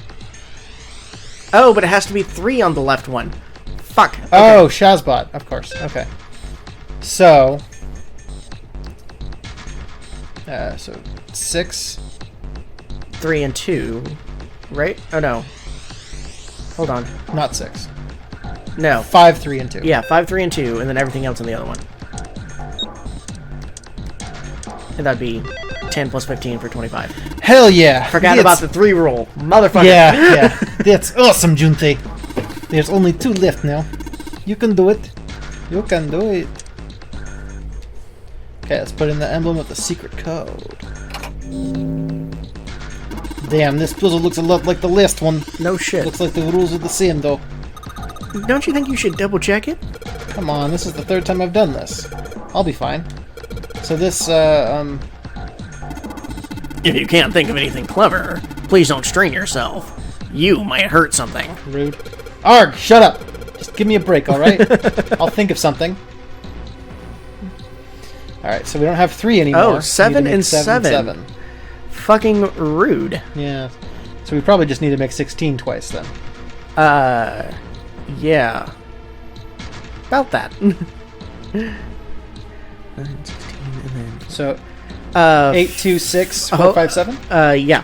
Oh, but it has to be 3 on the left one. Fuck. Okay. Oh, Shazbot, of course. Okay. So 6. 3 and 2. Right? Oh, no. Hold on. Not 6. No. 5, 3, and 2. Yeah, 5, 3, and 2, and then everything else on the other one. And that'd be 10 plus 15 for 25. Hell yeah! Forgot about the 3 roll. Motherfucker. Yeah. That's awesome, Junpei. There's only 2 left now. You can do it. You can do it. Okay, let's put in the emblem of the secret code. Damn, this puzzle looks a lot like the last one. No shit. Looks like the rules are the same, though. Don't you think you should double check it? Come on, this is the 3rd time I've done this. I'll be fine. So this, If you can't think of anything clever, please don't strain yourself. You might hurt something. Rude. Arg, shut up! Just give me a break, alright? I'll think of something. Alright, so we don't have 3 anymore. Oh, 7 and 7. Fucking rude. Yeah. So we probably just need to make 16 twice then. Yeah. About that. So 8, 2, 6, 4, 5, 7? Yeah.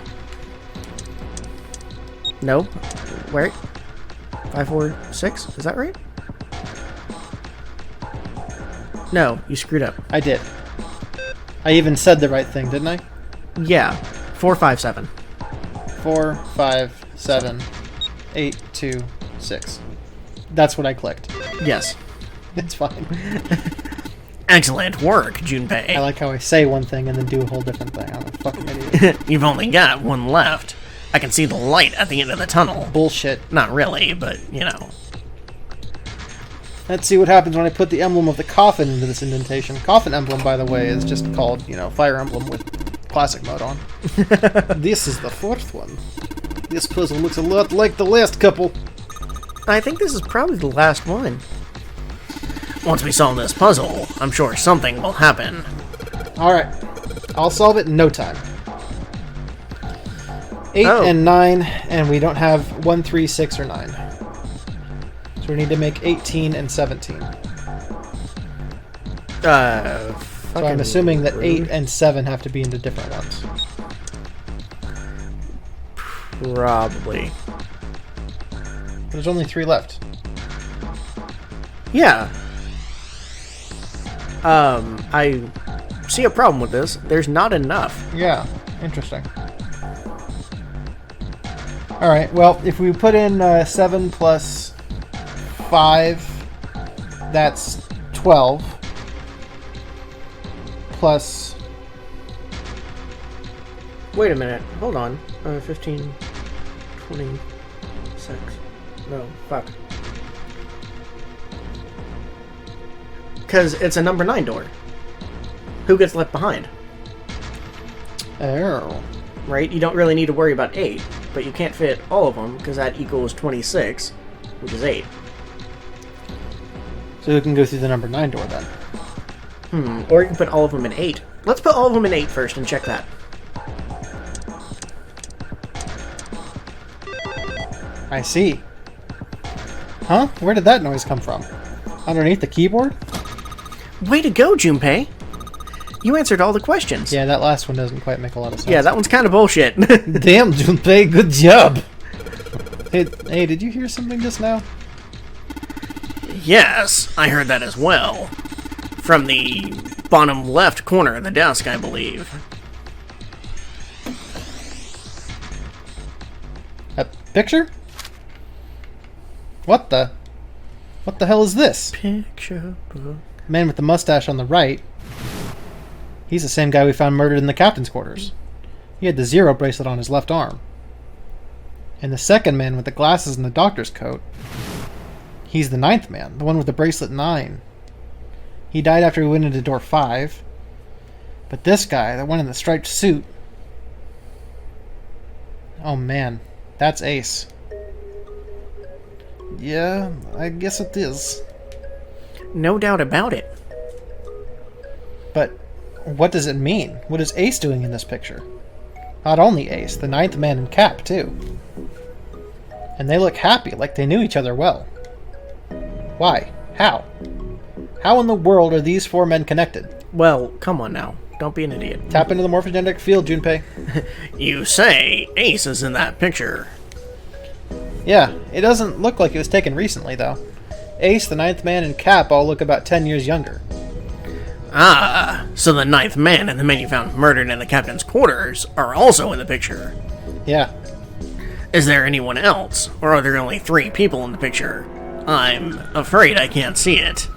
No. Wait. 5, 4, 6? Is that right? No, you screwed up. I did. I even said the right thing, didn't I? Yeah. 4, 5, 7. 4, 5, 7, 8, 2, 6. That's what I clicked. Yes. It's fine. Excellent work, Junpei. I like how I say one thing and then do a whole different thing. I'm a fucking idiot. You've only got 1 left. I can see the light at the end of the tunnel. Bullshit. Not really, but, you know. Let's see what happens when I put the emblem of the coffin into this indentation. Coffin emblem, by the way, is just called, Fire Emblem with classic mode on. This is the 4th one. This puzzle looks a lot like the last couple. I think this is probably the last one. Once we solve this puzzle, I'm sure something will happen. Alright. I'll solve it in no time. 8 and 9, and we don't have 1, 3, 6, or 9. So we need to make 18 and 17. So I'm assuming that 8 and 7 have to be into different ones. Probably. There's only 3 left. Yeah. I see a problem with this. There's not enough. Yeah, interesting. Alright, well, if we put in 7 plus 5, that's 12. Plus... Wait a minute. Hold on. 15, 26. No, fuck. Because it's a number 9 door. Who gets left behind? Oh. Right? You don't really need to worry about 8, but you can't fit all of them, because that equals 26, which is 8. So we can go through the number 9 door then. Or you can put all of them in 8. Let's put all of them in 8 first and check that. I see. Huh? Where did that noise come from? Underneath the keyboard? Way to go, Junpei! You answered all the questions. Yeah, that last one doesn't quite make a lot of sense. Yeah, that one's kind of bullshit. Damn, Junpei, good job! Hey, did you hear something just now? Yes, I heard that as well. From the bottom left corner of the desk, I believe. A picture? What the hell is this? Picture book. Man with the mustache on the right. He's the same guy we found murdered in the captain's quarters. He had the 0 bracelet on his left arm. And the second man with the glasses and the doctor's coat, he's the 9th man, the one with the bracelet 9. He died after he went into door 5. But this guy, the one in the striped suit... Oh man, that's Ace. Yeah, I guess it is. No doubt about it. But what does it mean? What is Ace doing in this picture? Not only Ace, the 9th man and Cap, too. And they look happy, like they knew each other well. Why? How? How in the world are these 4 men connected? Well, come on now. Don't be an idiot. Tap into the morphogenetic field, Junpei. You say Ace is in that picture. Yeah, it doesn't look like it was taken recently, though. Ace, the 9th man, and Cap all look about 10 years younger. Ah, so the 9th man and the man you found murdered in the captain's quarters are also in the picture. Yeah. Is there anyone else, or are there only 3 people in the picture? I'm afraid I can't see it.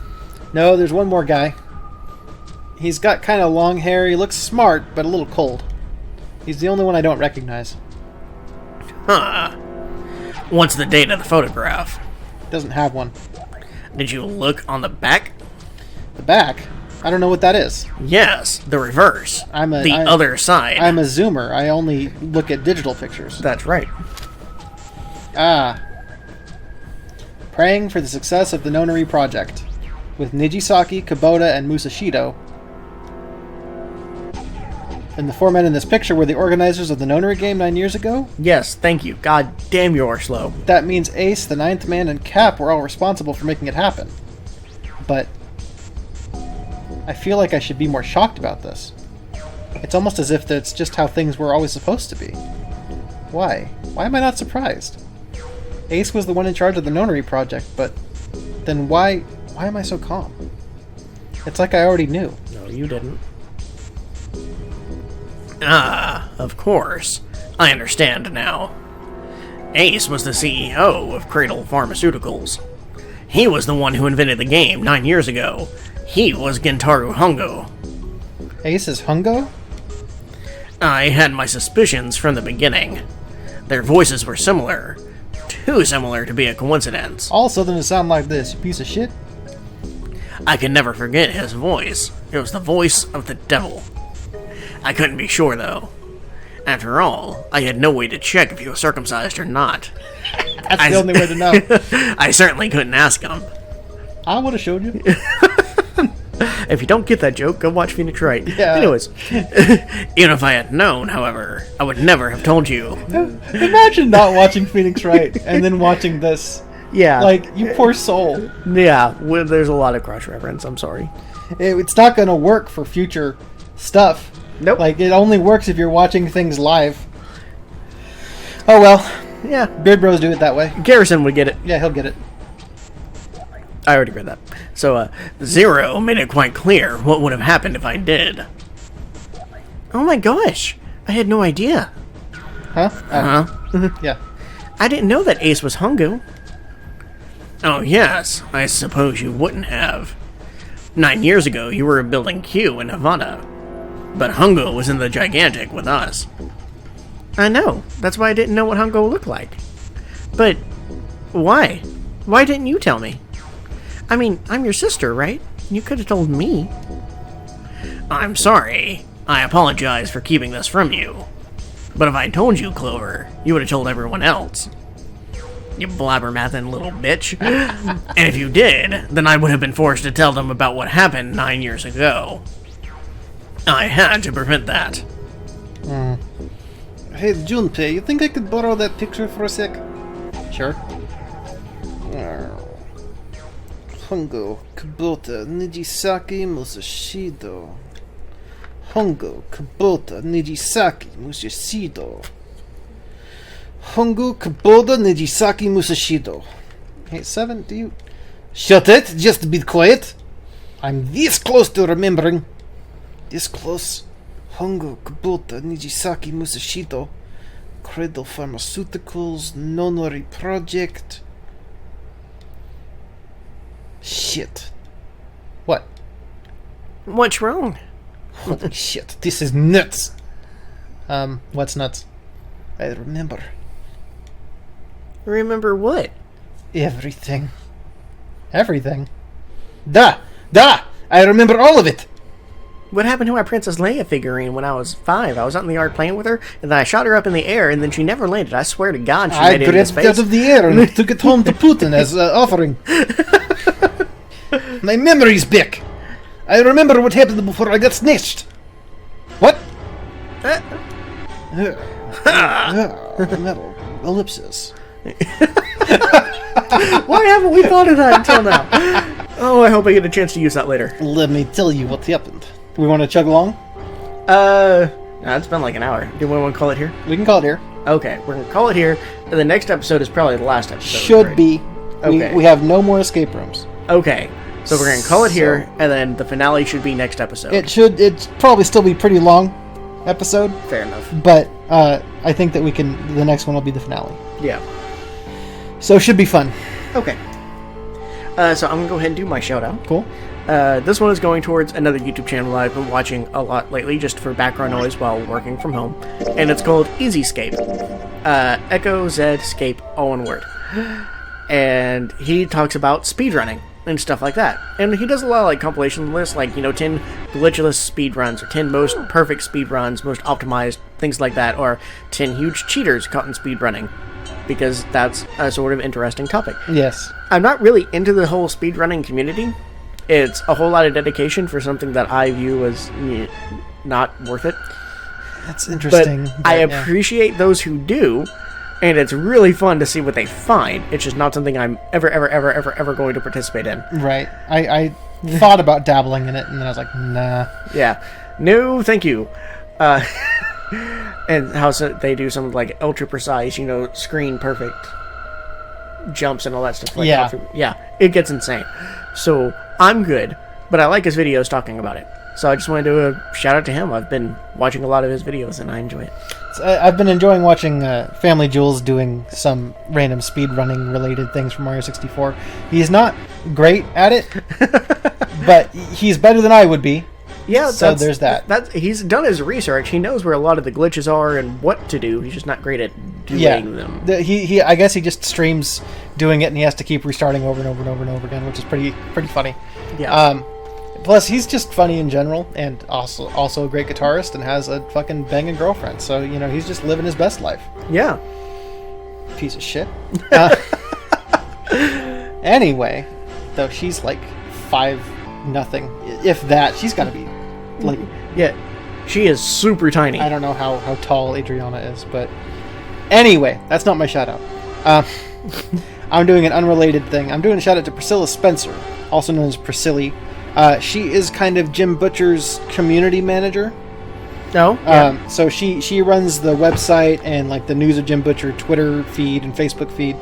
No, there's one more guy. He's got kind of long hair, he looks smart, but a little cold. He's the only one I don't recognize. Huh. What's the date of the photograph? Doesn't have one. Did you look on the back? The back? I don't know what that is. Yes, the reverse. The other side. I'm a zoomer. I only look at digital pictures. That's right. Ah. Praying for the success of the Nonary project. With Nijisaki, Kubota, and Musashido. And the 4 men in this picture were the organizers of the Nonary game 9 years ago? Yes, thank you. God damn, you are slow. That means Ace, the 9th man, and Cap were all responsible for making it happen. But I feel like I should be more shocked about this. It's almost as if that's just how things were always supposed to be. Why? Why am I not surprised? Ace was the one in charge of the Nonary project, but then why am I so calm? It's like I already knew. No, you didn't. Ah, of course. I understand now. Ace was the CEO of Cradle Pharmaceuticals. He was the one who invented the game 9 years ago. He was Gentaro Hongo. Ace is Hongo? I had my suspicions from the beginning. Their voices were similar. Too similar to be a coincidence. All Southerners sound like this, you piece of shit. I can never forget his voice. It was the voice of the devil. I couldn't be sure, though. After all, I had no way to check if he was circumcised or not. That's the only way to know. I certainly couldn't ask him. I would have showed you. If you don't get that joke, go watch Phoenix Wright. Yeah. Anyways, even if I had known, however, I would never have told you. Imagine not watching Phoenix Wright and then watching this. Yeah. Like, you poor soul. Yeah, well, there's a lot of cross-reference, I'm sorry. It's not going to work for future stuff. Nope. Like, it only works if you're watching things live. Oh well. Yeah. Beard Bros do it that way. Garrison would get it. Yeah, he'll get it. I already read that. So, Zero made it quite clear what would have happened if I did. Oh my gosh! I had no idea. Huh? Uh-huh. Yeah. I didn't know that Ace was Hongo. Oh yes, I suppose you wouldn't have. 9 years ago, you were building Q in Havana. But Hongo was in the Gigantic with us. I know. That's why I didn't know what Hongo looked like. But why? Why didn't you tell me? I mean, I'm your sister, right? You could have told me. I'm sorry. I apologize for keeping this from you. But if I told you, Clover, you would have told everyone else. You blabbermouthing little bitch. And if you did, then I would have been forced to tell them about what happened 9 years ago. I had to prevent that. Hey, Junpei, you think I could borrow that picture for a sec? Sure. Hongo, Kubota, Nijisaki, Musashido. Hongo, Kubota, Nijisaki, Musashido. Hongo, Kubota, Nijisaki, Musashido. Hey, 7, do you... Shut it! Just be quiet! I'm this close to remembering. This close. Hongo, Kubota, Nijisaki, Musashido. Cradle Pharmaceuticals, Nonori Project. Shit. What? What's wrong? Holy shit, this is nuts. What's nuts? I remember. Remember what? Everything. Everything. Da! I remember all of it! What happened to my Princess Leia figurine when I was 5? I was out in the yard playing with her, and then I shot her up in the air, and then she never landed. I swear to God, she made it into space. I grabbed it out of the air and took it home to Putin as an offering. My memory's back. I remember what happened before I got snitched. What? Metal ellipsis. Why haven't we thought of that until now? Oh, I hope I get a chance to use that later. Let me tell you what happened. We want to chug along? No, it's been like an hour. Do we want to call it here? We can call it here. Okay, we're going to call it here, and the next episode is probably the last episode. Should right? be. Okay. We have no more escape rooms. Okay, so we're going to call it here, and then the finale should be next episode. It's probably still be pretty long episode. Fair enough. But I think that the next one will be the finale. Yeah. So it should be fun. Okay. So I'm going to go ahead and do my shout out. Cool. This one is going towards another YouTube channel I've been watching a lot lately, just for background noise while working from home. And it's called EZScape. Echo Z Scape, all one word. And he talks about speedrunning and stuff like that. And he does a lot of like compilation lists, like, 10 glitchless speedruns, or 10 most perfect speedruns, most optimized, things like that, or 10 huge cheaters caught in speedrunning. Because that's a sort of interesting topic. Yes. I'm not really into the whole speedrunning community. It's a whole lot of dedication for something that I view as not worth it. That's interesting. But I appreciate those who do, and it's really fun to see what they find. It's just not something I'm ever going to participate in. Right. I thought about dabbling in it, and then I was like, nah. Yeah. No, thank you. And how they do some like ultra precise, screen perfect jumps and all that stuff. Like yeah. Yeah, it gets insane. So I'm good, but I like his videos talking about it. So I just wanted to do a shout out to him. I've been watching a lot of his videos and I enjoy it. So I've been enjoying watching Family Jules doing some random speedrunning related things from Mario 64. He's not great at it, but he's better than I would be. Yeah, so there's that. He's done his research. He knows where a lot of the glitches are and what to do. He's just not great at doing them. I guess he just streams doing it, and he has to keep restarting over and over and over and over again, which is pretty funny. Yeah. Plus, he's just funny in general, and also a great guitarist, and has a fucking banging girlfriend. So he's just living his best life. Yeah. Piece of shit. Anyway, though, she's like 5'0", if that. She's got to be like, yeah, she is super tiny. I don't know how tall Adriana is, but anyway, that's not my shout out. I'm doing an unrelated thing. I'm doing a shout out to Priscilla Spencer, also known as Priscilla. She is kind of Jim Butcher's community manager. No. Yeah. So she runs the website and like the News of Jim Butcher Twitter feed and Facebook feed.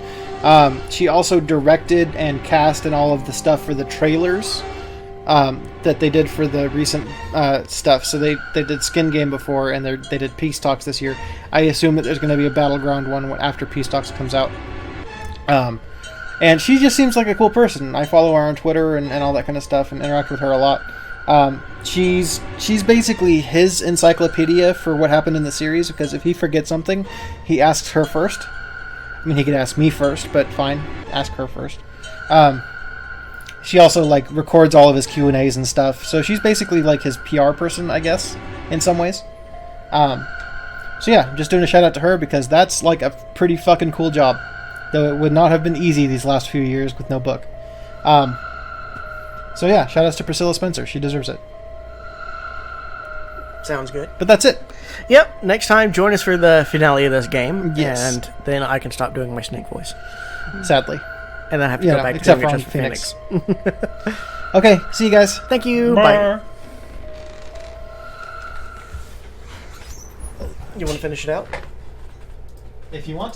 She also directed and cast and all of the stuff for the trailers that they did for the recent stuff. So they did Skin Game before, and they did Peace Talks this year. I assume that there's going to be a Battleground one after Peace Talks comes out. And she just seems like a cool person. I follow her on Twitter and all that kind of stuff and interact with her a lot. She's basically his encyclopedia for what happened in the series, because if he forgets something, he asks her first. I mean, he could ask me first, but fine, ask her first. She also like records all of his Q&As and stuff, so she's basically like his PR person, I guess, in some ways. So yeah, I'm just doing a shout out to her because that's like a pretty fucking cool job, though it would not have been easy these last few years with no book. So yeah, shout outs to Priscilla Spencer. She deserves it. Sounds good. But that's it. Yep. Next time, join us for the finale of this game. Yes. And then I can stop doing my snake voice. Sadly. And then I have to go back to except doing for it on just for Phoenix. Okay, see you guys. Thank you. Bye. You want to finish it out? If you want.